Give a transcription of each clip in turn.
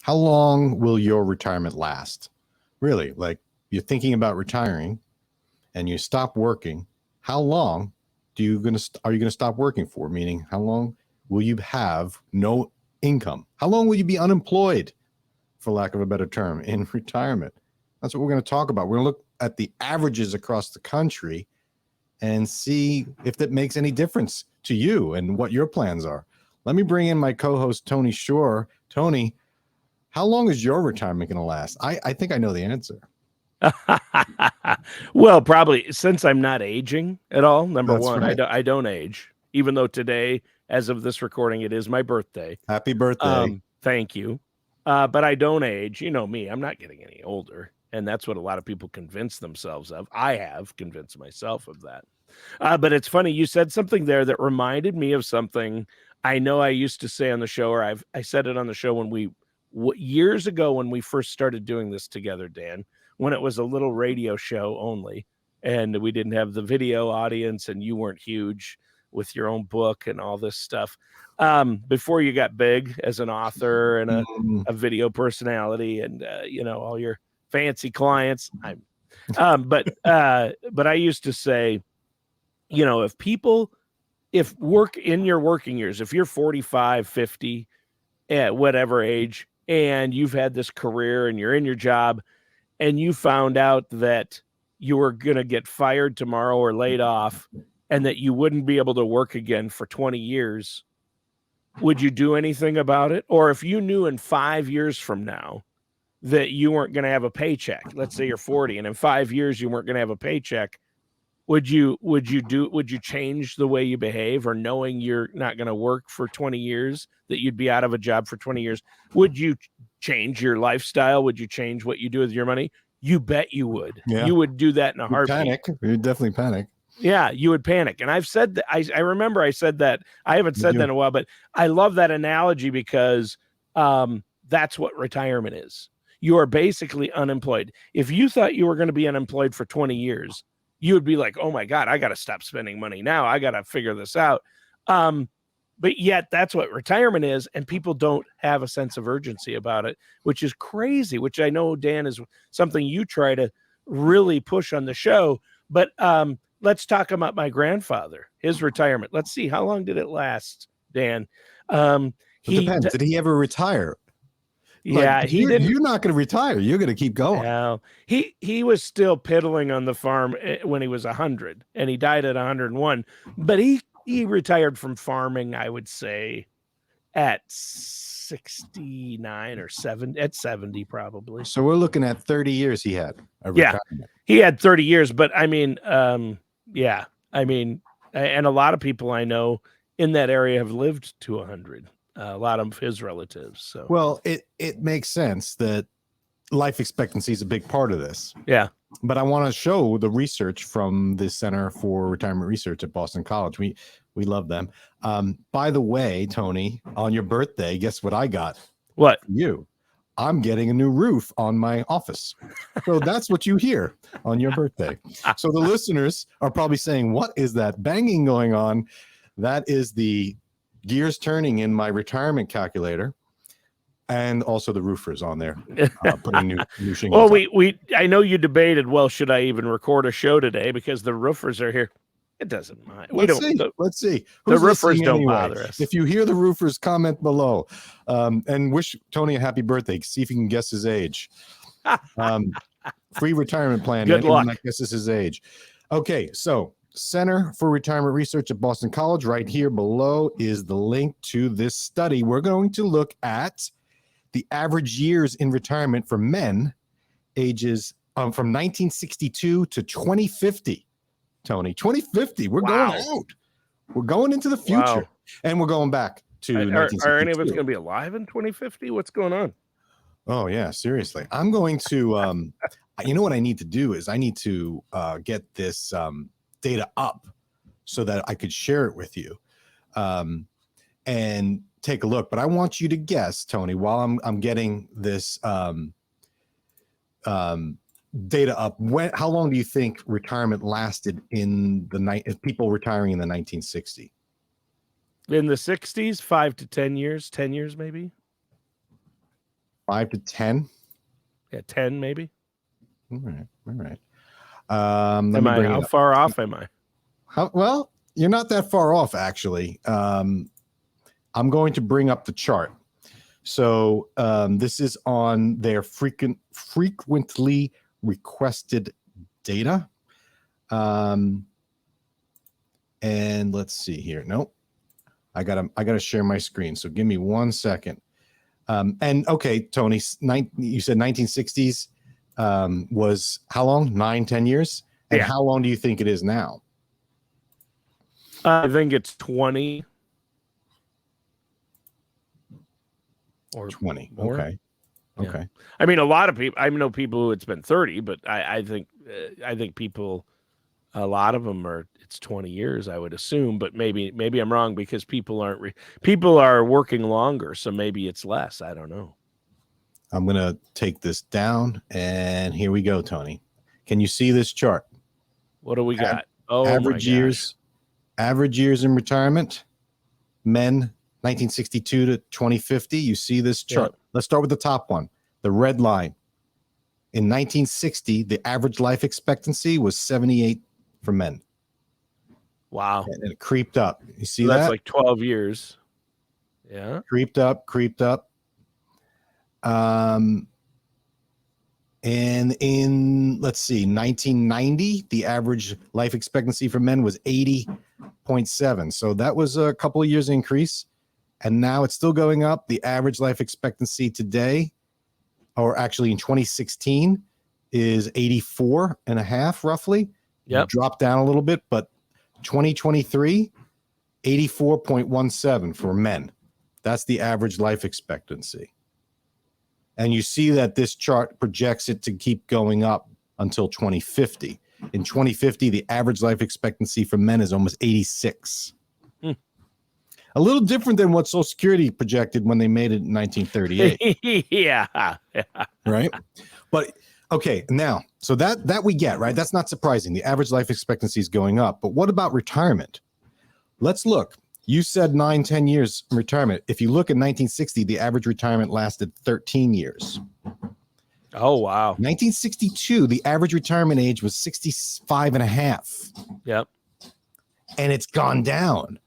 How long will your retirement last? Really, like you're thinking about retiring and you stop working. How long are you gonna stop working for? Meaning, how long will you have no income? How long will you be unemployed, for lack of a better term, in retirement? That's what we're going to talk about. We're going to look at the averages across the country and see if that makes any difference to you and what your plans are. Let me bring in my co-host, Tony Shore. Tony, how long is your retirement going to last? I think I know the answer. Well, probably since I'm not aging at all. Number That's one, right. I don't age, even though today, as of this recording, it is my birthday. Happy birthday. Thank you. But I don't age. You know me, I'm not getting any older. And that's what a lot of people convince themselves of. I have convinced myself of that. But it's funny, you said something there that reminded me of something I know I used to say on the show, or I said it on the show when years ago when we first started doing this together, Dan, when it was a little radio show only, and we didn't have the video audience, and you weren't huge with your own book and all this stuff. Before you got big as an author and a video personality, and all your fancy clients, but I used to say, if work in your working years, if you're 45, 50, at whatever age, and you've had this career and you're in your job and you found out that you were going to get fired tomorrow or laid off and that you wouldn't be able to work again for 20 years, would you do anything about it? Or if you knew in 5 years from now that you weren't going to have a paycheck, let's say you're 40 and in 5 years you weren't going to have a paycheck, would you change the way you behave, or knowing you're not going to work for 20 years, that you'd be out of a job for 20 years? Would you change your lifestyle? Would you change what you do with your money? You bet you would. Yeah. You would do that in a heartbeat. Panic. You'd definitely panic. Yeah, you would panic. And I've said that. I remember I said that. I haven't said that in a while, but I love that analogy because that's what retirement is. You are basically unemployed. If you thought you were going to be unemployed for 20 years, you would be like, oh my God, I got to stop spending money now. I got to figure this out. But yet that's what retirement is. And people don't have a sense of urgency about it, which is crazy, which I know, Dan, is something you try to really push on the show. But let's talk about my grandfather, his retirement. Let's see. How long did it last, Dan? It depends. Did he ever retire? Yeah, he didn't. You're not going to retire. You're going to keep going. No, he was still piddling on the farm when he was 100, and he died at 101. But he retired from farming, I would say, at 69 or 70, at 70 probably. So we're looking at 30 years he had. Yeah, he had 30 years. But I mean, yeah, I mean, and a lot of people I know in that area have lived to 100. A lot of his relatives. So well, it makes sense that life expectancy is a big part of this. Yeah. But I want to show the research from the Center for Retirement Research at Boston College. We love them. By the way, Tony, on your birthday, guess what I got? What? You. I'm getting a new roof on my office. So that's what you hear on your birthday. So the listeners are probably saying, what is that banging going on? That is the gears turning in my retirement calculator, and also the roofers on there putting new shingles. Well, I know you debated, well, should I even record a show today because the roofers are here? It doesn't mind. Let's see. The roofers don't bother us. If you hear the roofers, comment below and wish Tony a happy birthday. See if you can guess his age. Free retirement plan. Good luck. That guesses his age. Okay, so Center for Retirement Research at Boston College. Right here below is the link to this study. We're going to look at the average years in retirement for men ages from 1962 to 2050. Tony, 2050. We're going out. We're going into the future. And we're going back to 1962. Are any of us going to be alive in 2050? What's going on? Oh, yeah, seriously. I'm going to, you know what I need to do is I need to get this data up so that I could share it with you and take a look. But I want you to guess, Tony, while I'm getting this data up, how long do you think retirement lasted in the night? People retiring in the 1960s? In the 60s, 5 to 10 years, 10 years maybe. 5 to 10. Yeah, 10 maybe. All right. All right. Let Am me I? bring How it up. far off am I? Well, you're not that far off, actually. I'm going to bring up the chart. So this is on their frequently requested data. And let's see here. Nope. I gotta share my screen. So give me 1 second. And okay, Tony, you said 1960s was how long? 9-10 years? And Yeah. how long do you think it is now? I think it's 20 or 20. more. Okay. Yeah. Okay. I mean, a lot of people. I know people who it's been 30, but I think people. A lot of them are. It's 20 years, I would assume, but maybe I'm wrong because people aren't. People are working longer, so maybe it's less. I don't know. I'm gonna take this down, and here we go, Tony. Can you see this chart? What do we got? Oh, average my years, average years in retirement, men 1962 to 2050. You see this chart. Yep. Let's start with the top one, the red line. In 1960, the average life expectancy was 78 for men. Wow. And it creeped up. You see So that? that's like 12 years. Yeah. Creeped up. And in, let's see, 1990, the average life expectancy for men was 80.7. So that was a couple of years increase. And now it's still going up. The average life expectancy today, or actually in 2016, is 84 and a half, roughly. Yep. Dropped down a little bit, but 2023, 84.17 for men. That's the average life expectancy. And you see that this chart projects it to keep going up until 2050. In 2050, the average life expectancy for men is almost 86. A little different than what Social Security projected when they made it in 1938. Yeah. Right? But okay, now, so that we get, right? That's not surprising. The average life expectancy is going up. But what about retirement? Let's look. You said 9-10 years in retirement. If you look at 1960, the average retirement lasted 13 years. Oh, wow. 1962, the average retirement age was 65 and a half. Yep. And it's gone down.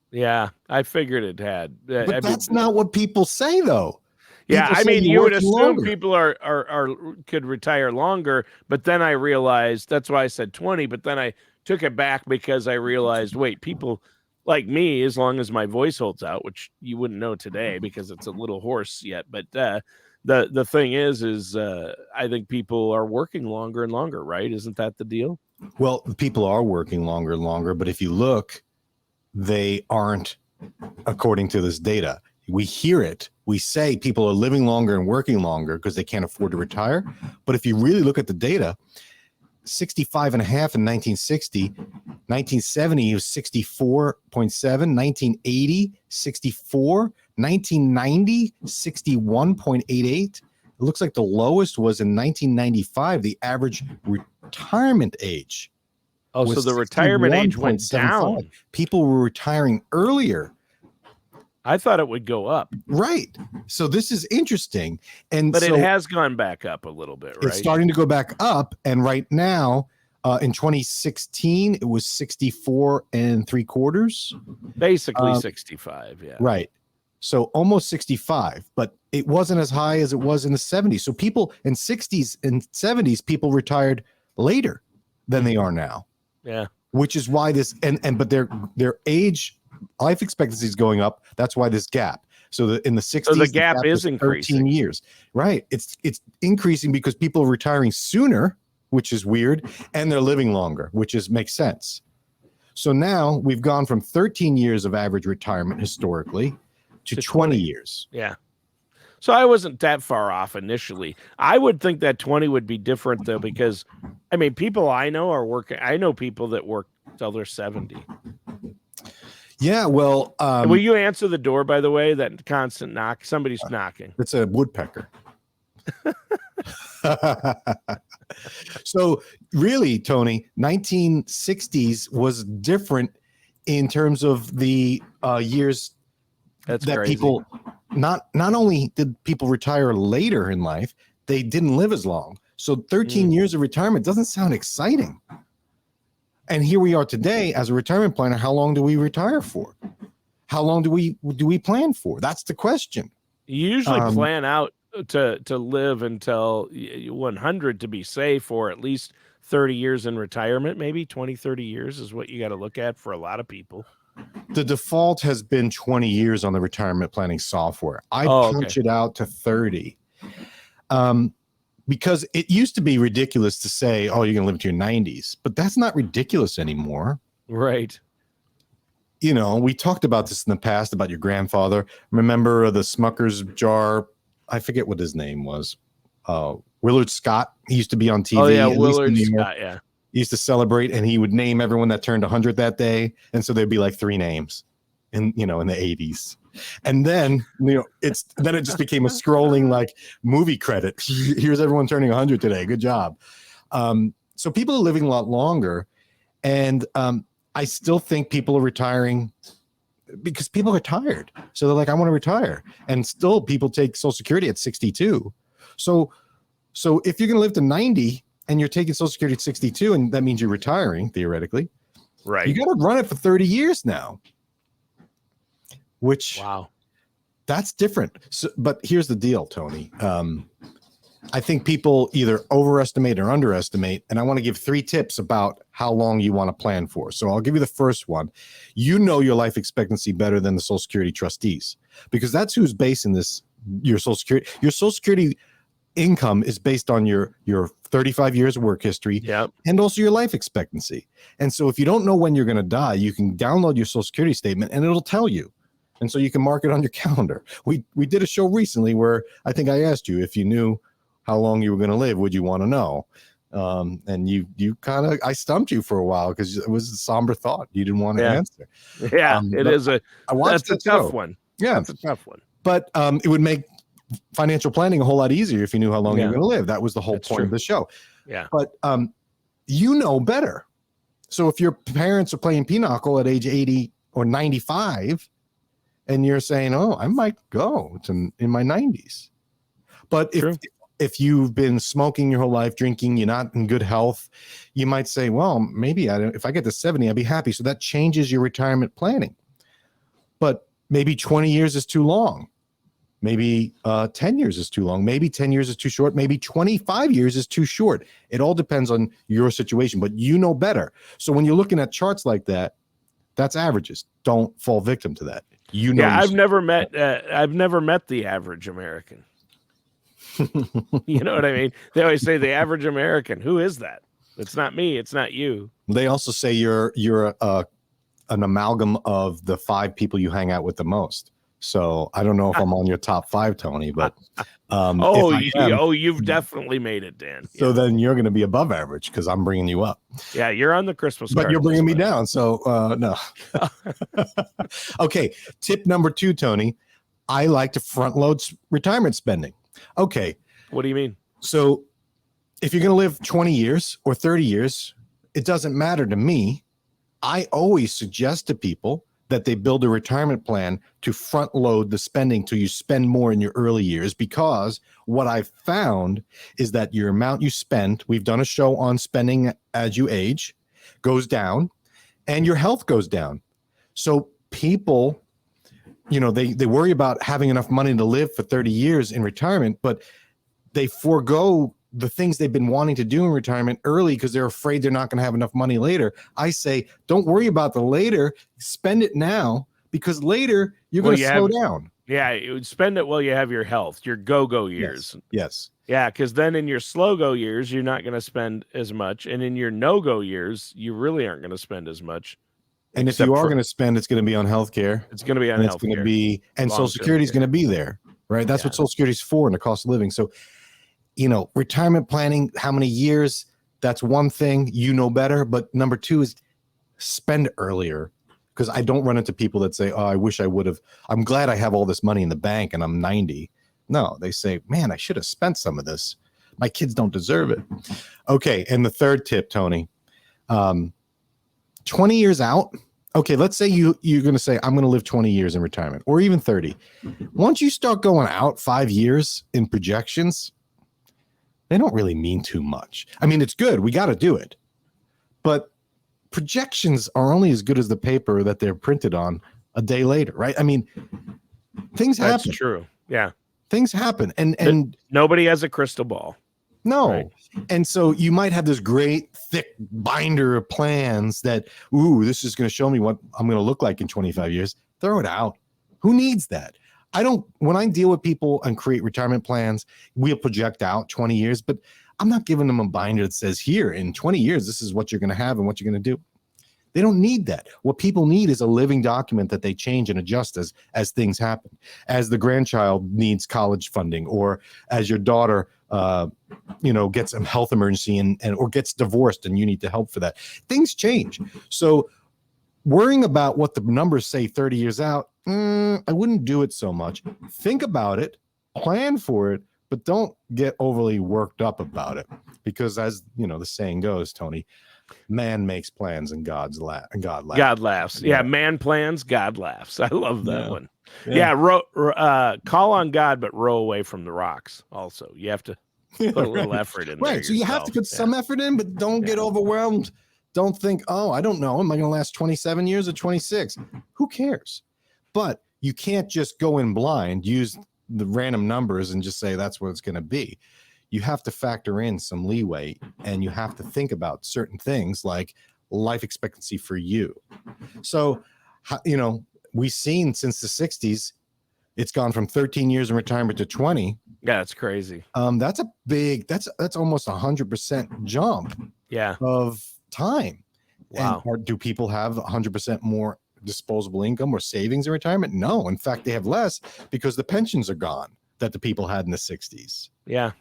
Yeah, I figured it had. But that's not what people say, though. Yeah, People I say mean, you're you would working assume longer. people are could retire longer, but then I realized that's why I said 20, but then I took it back because I realized, wait, people like me, as long as my voice holds out, which you wouldn't know today because it's a little hoarse yet, but the thing is I think people are working longer and longer, right? Isn't that the deal? Well, people are working longer and longer, but if you look, they aren't, according to this data. We hear it. We say people are living longer and working longer because they can't afford to retire. But if you really look at the data, 65 and a half in 1960, 1970 was 64.7, 1980, 64, 1990, 61.88. It looks like the lowest was in 1995, the average retirement age. Oh, so the retirement age went 61.75. down. People were retiring earlier. I thought it would go up. Right. So this is interesting. But so it has gone back up a little bit, right? It's starting to go back up. And right now, in 2016, it was 64 3/4. Basically 65, yeah. Right. So almost 65, but it wasn't as high as it was in the 70s. So people in 60s and 70s, people retired later than they are now. Yeah. Which is why this but their age life expectancy is going up. That's why this gap. So in the 60s, So the gap is was 13 increasing. years. Right. It's increasing because people are retiring sooner, which is weird, and they're living longer, which makes sense. So now we've gone from 13 years of average retirement historically to 20 years. Yeah. So I wasn't that far off initially. I would think that 20 would be different though, because I mean, people I know are working. I know people that work till they're 70. Yeah, well, will you answer the door, by the way? That constant knock. Somebody's knocking. It's a woodpecker. So really, Tony, 1960s was different in terms of the years That's that crazy. people not only did people retire later in life, they didn't live as long. So 13 years of retirement doesn't sound exciting. And here we are today as a retirement planner. How long do we retire for? How long do we plan for? That's the question. You usually plan out to live until 100 to be safe, or at least 30 years in retirement. Maybe 20, 30 years is what you got to look at for a lot of people. The default has been 20 years on the retirement planning software. I punch it out to 30. Because it used to be ridiculous to say, oh, you're going to live to your 90s, but that's not ridiculous anymore. Right. You know, we talked about this in the past about your grandfather. Remember the Smucker's jar? I forget what his name was. Willard Scott. He used to be on TV. Oh, yeah, Willard Scott, yeah. He used to celebrate, and he would name everyone that turned 100 that day. And so there'd be like 3 names in the 80s. And then, it just became a scrolling like movie credit. Here's everyone turning 100 today. Good job. So people are living a lot longer. And I still think people are retiring because people are tired. So they're like, I want to retire. And still people take Social Security at 62. So if you're going to live to 90 and you're taking Social Security at 62, and that means you're retiring theoretically, right? You got to run it for 30 years now. Which, wow, that's different. So, but here's the deal, Tony. I think people either overestimate or underestimate, and I want to give 3 tips about how long you want to plan for. So I'll give you the first one. You know your life expectancy better than the Social Security trustees, because that's who's basing this. Your Social Security. Your Social Security income is based on your 35 years of work history, and also your life expectancy. And so if you don't know when you're going to die, you can download your Social Security statement, and it'll tell you. And so you can mark it on your calendar. We did a show recently where I think I asked you if you knew how long you were going to live, would you want to know? And you kind of, I stumped you for a while because it was a somber thought. You didn't want to answer. Yeah, that's a tough one. Yeah, that's a tough one. But it would make financial planning a whole lot easier if you knew how long you're going to live. That was the whole point of the show. Yeah. But you know better. So if your parents are playing pinochle at age 80 or 95, and you're saying, oh, I might go in my 90s. But if you've been smoking your whole life, drinking, you're not in good health, you might say, well, maybe if I get to 70, I'd be happy. So that changes your retirement planning. But maybe 20 years is too long. Maybe 10 years is too long. Maybe 10 years is too short. Maybe 25 years is too short. It all depends on your situation, but you know better. So when you're looking at charts like that, that's averages. Don't fall victim to that. I've never met the average American. You know what I mean? They always say the average American. Who is that? It's not me. It's not you. They also say you're an amalgam of the 5 people you hang out with the most. So I don't know if I'm on your top 5, Tony, but you've definitely made it, Dan. So then you're going to be above average because I'm bringing you up. Yeah, you're on the Christmas card. But you're bringing me down. So no. Okay. Tip number 2, Tony. I like to front load retirement spending. Okay. What do you mean? So if you're going to live 20 years or 30 years, it doesn't matter to me. I always suggest to people that they build a retirement plan to front load the spending till you spend more in your early years, because what I've found is that your amount you spend, we've done a show on spending as you age, goes down, and your health goes down. So people, they worry about having enough money to live for 30 years in retirement, but they forego the things they've been wanting to do in retirement early because they're afraid they're not going to have enough money later. I say, don't worry about the later, spend it now, because later you're going to slow down. Yeah, you would spend it while you have your health, your go-go years. Yes. Yeah, because then in your slow-go years, you're not going to spend as much. And in your no-go years, you really aren't going to spend as much. And if you are going to spend, it's going to be on healthcare. It's going to be on healthcare. It's going to be, and Social Security is going to be there, right? That's what Social Security is for, and the cost of living. So, retirement planning, how many years, that's one thing, better. But number 2 is spend earlier, because I don't run into people that say, oh, I wish I would have. I'm glad I have all this money in the bank and I'm 90. No, they say, man, I should have spent some of this. My kids don't deserve it. Okay. And the third tip, Tony, 20 years out. okay, let's say you're going to say, I'm going to live 20 years in retirement or even 30. Once you start going out 5 years in projections, they don't really mean too much. I mean, it's good. We got to do it. But projections are only as good as the paper that they're printed on a day later, right? I mean, things happen. That's true. Yeah. Things happen. And nobody has a crystal ball. no. Right. And so you might have this great thick binder of plans that, ooh, this is going to show me what I'm going to look like in 25 years. Throw it out. Who needs that? When I deal with people and create retirement plans, we'll project out 20 years, but I'm not giving them a binder that says, here in 20 years, this is what you're going to have and what you're going to do. They don't need that. What people need is a living document that they change and adjust as things happen. As the grandchild needs college funding, or as your daughter, gets a health emergency and or gets divorced and you need to help for that. Things change. So worrying about what the numbers say 30 years out, I wouldn't do it so much. Think about it, plan for it, but don't get overly worked up about it. Because as the saying goes, Tony, man makes plans and God laughs. God laughs. Yeah, man plans, God laughs. I love that one. Yeah. Call on God, but row away from the rocks. Also, you have to put a little effort in. Right. So you have to put some effort in, but don't get overwhelmed. Don't think, oh, I don't know. Am I going to last 27 years or 26? Who cares? But you can't just go in blind, use the random numbers and just say that's what it's going to be. You have to factor in some leeway, and you have to think about certain things like life expectancy for you. So, we've seen since the 60s, it's gone from 13 years in retirement to 20. Yeah, that's crazy. That's that's almost 100% jump of time. Wow. And do people have 100% more disposable income or savings in retirement? No. In fact, they have less because the pensions are gone that the people had in the 60s. Yeah.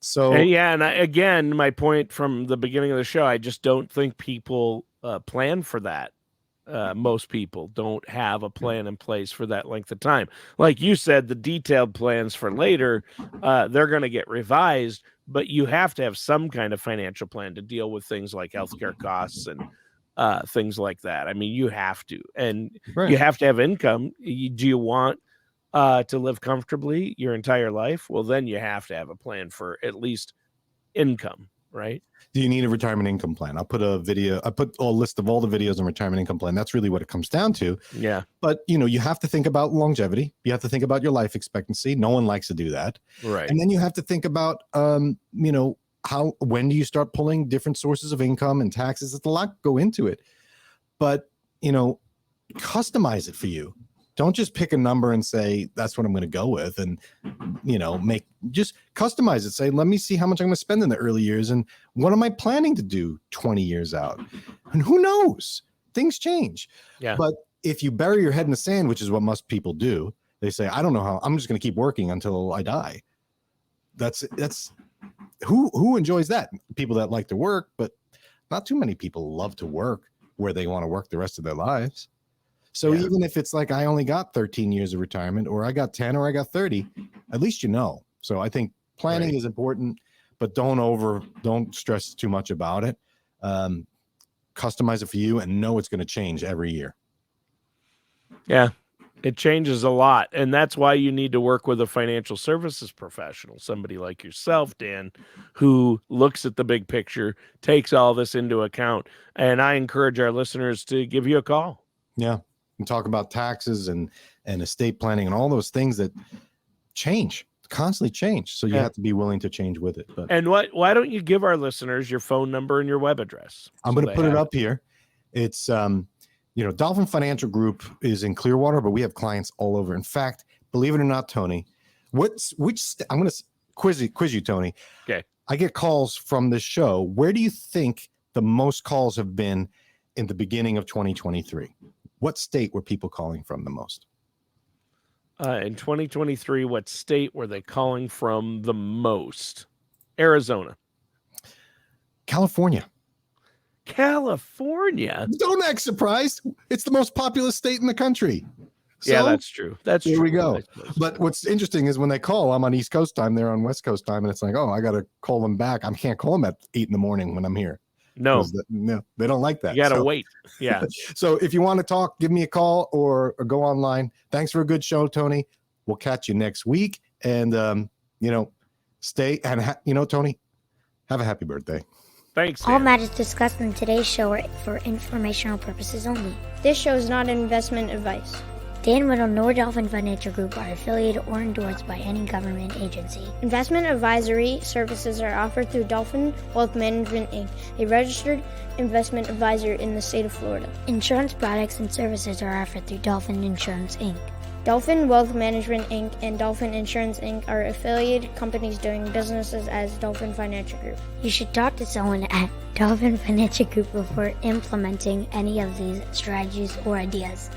So and again, my point from the beginning of the show, I just don't think people plan for that. Most people don't have a plan in place for that length of time. Like you said, the detailed plans for later, they're going to get revised, but you have to have some kind of financial plan to deal with things like healthcare costs and things like that. I mean, you have to, and you have to have income. Do you want to live comfortably your entire life? Well, then you have to have a plan for at least income, right? Do you need a retirement income plan? I put a list of all the videos on retirement income plan. That's really what it comes down to. Yeah. But you have to think about longevity. You have to think about your life expectancy. No one likes to do that. Right. And then you have to think about, when do you start pulling different sources of income and taxes? It's a lot go into it, but customize it for you. Don't just pick a number and say, that's what I'm going to go with. And, just customize it. Say, let me see how much I'm going to spend in the early years. And what am I planning to do 20 years out? And who knows? Things change. Yeah. But if you bury your head in the sand, which is what most people do, they say, I don't know how, I'm just going to keep working until I die. That's who enjoys that? People that like to work, but not too many people love to work where they want to work the rest of their lives. So even if it's like I only got 13 years of retirement, or I got 10, or I got 30, at least So I think planning is important, but don't stress too much about it. Customize it for you and know it's going to change every year. Yeah, it changes a lot. And that's why you need to work with a financial services professional, somebody like yourself, Dan, who looks at the big picture, takes all this into account. And I encourage our listeners to give you a call. Yeah. And talk about taxes and estate planning and all those things that constantly change. So you have to be willing to change with it. And why don't you give our listeners your phone number and your web address? I'm going to put it up here. It's, Dolphin Financial Group is in Clearwater, but we have clients all over. In fact, believe it or not, Tony, I'm going to quiz you, Tony. Okay. I get calls from this show. Where do you think the most calls have been in the beginning of 2023? What state were people calling from the most? In 2023, what state were they calling from the most? Arizona. California. Don't act surprised. It's the most populous state in the country. So, yeah, that's true. Here we go. But what's interesting is when they call, I'm on East Coast time, they're on West Coast time, and it's like, oh, I got to call them back. I can't call them at 8 a.m. when I'm here. No, No, they don't like that. you got to So- wait. Yeah. So if you want to talk, give me a call or go online. Thanks for a good show, Tony. We'll catch you next week. And, stay and, Tony, have a happy birthday. Thanks. All Dan. matters discussed in today's show are for informational purposes only. This show is not investment advice. Dan Whittle nor Dolphin Financial Group are affiliated or endorsed by any government agency. Investment advisory services are offered through Dolphin Wealth Management, Inc., a registered investment advisor in the state of Florida. Insurance products and services are offered through Dolphin Insurance, Inc. Dolphin Wealth Management, Inc. and Dolphin Insurance, Inc. are affiliated companies doing businesses as Dolphin Financial Group. You should talk to someone at Dolphin Financial Group before implementing any of these strategies or ideas.